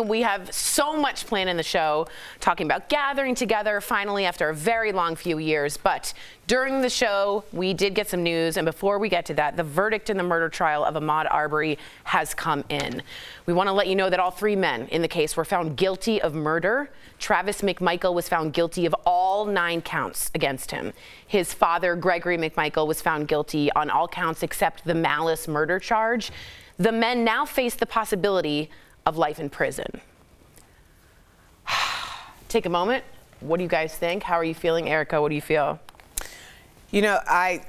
We have so much planned in the show, talking about gathering together finally after a very long few years. But during the show, we did get some news. And before we get to that, the verdict in the murder trial of Ahmaud Arbery has come in. We want to let you know that all three men in the case were found guilty of murder. Travis McMichael was found guilty of all 9 counts against him. His father, Gregory McMichael, was found guilty on all counts except the malice murder charge. The men now face the possibility of life in prison. Take a moment. What do you guys think? How are you feeling? Erica, what do you feel? You know, I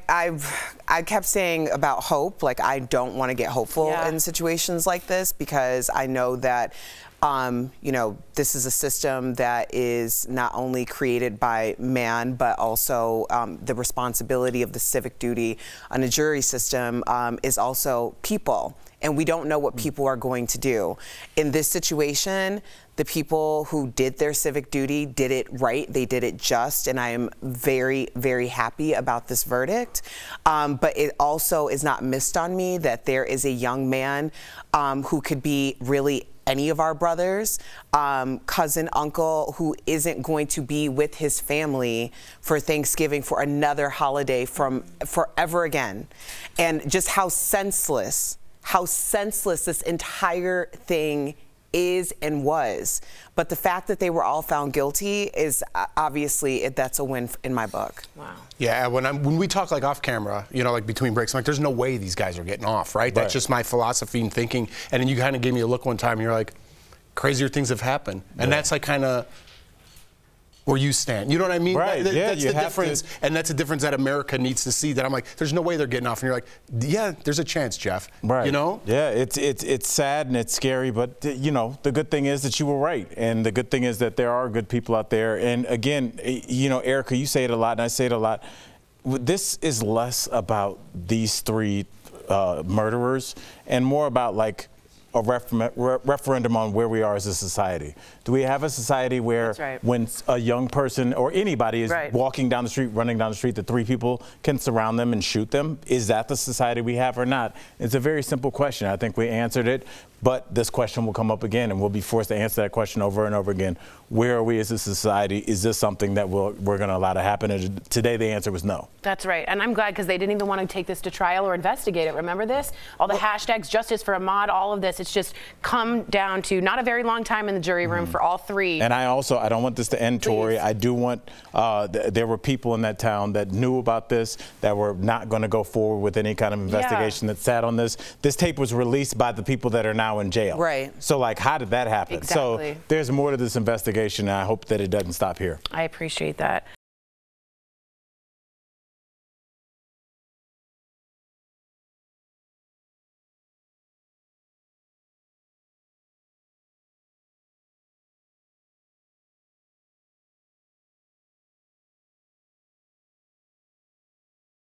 kept saying about hope, like I don't want to get hopeful in situations like this because I know that you know, this is a system that is not only created by man, but also the responsibility of the civic duty on a jury system is also people. And we don't know what people are going to do. In this situation, the people who did their civic duty did it right. They did it just. And I am very, very happy about this verdict. But it also is not missed on me that there is a young man who could be really any of our brothers, cousin, uncle, who isn't going to be with his family for Thanksgiving, for another holiday from forever again. And just how senseless this entire thing is and was. But the fact that they were all found guilty is obviously, that's a win in my book. Wow. Yeah, when we talk like off camera, you know, like between breaks, I'm like, there's no way these guys are getting off, right? That's just my philosophy and thinking. And then you kind of gave me a look one time and you're like, crazier things have happened. And that's like kind of where you stand. You know what I mean? Right, That's the difference. And that's a difference that America needs to see, that I'm like, there's no way they're getting off. And you're like, yeah, there's a chance, Jeff. Right. You know? Yeah, it's sad and it's scary, but you know, the good thing is that you were right. And the good thing is that there are good people out there. And again, you know, Erica, you say it a lot and I say it a lot. This is less about these 3 murderers and more about like a referendum on where we are as a society. Do we have a society where when a young person or anybody is walking down the street, running down the street, the 3 people can surround them and shoot them? Is that the society we have or not? It's a very simple question. I think we answered it, but this question will come up again and we'll be forced to answer that question over and over again. Where are we as a society? Is this something that we're going to allow to happen? And today the answer was no. That's right. And I'm glad because they didn't even want to take this to trial or investigate it. Remember this? All the hashtags, justice for Ahmaud, all of this. It's just come down to not a very long time in the jury room for all 3. And I don't want this to end, Tori. I do want, there were people in that town that knew about this, that were not going to go forward with any kind of investigation that sat on this. This tape was released by the people that are now in jail. Right. So like, how did that happen? Exactly. So there's more to this investigation and I hope that it doesn't stop here. I appreciate that.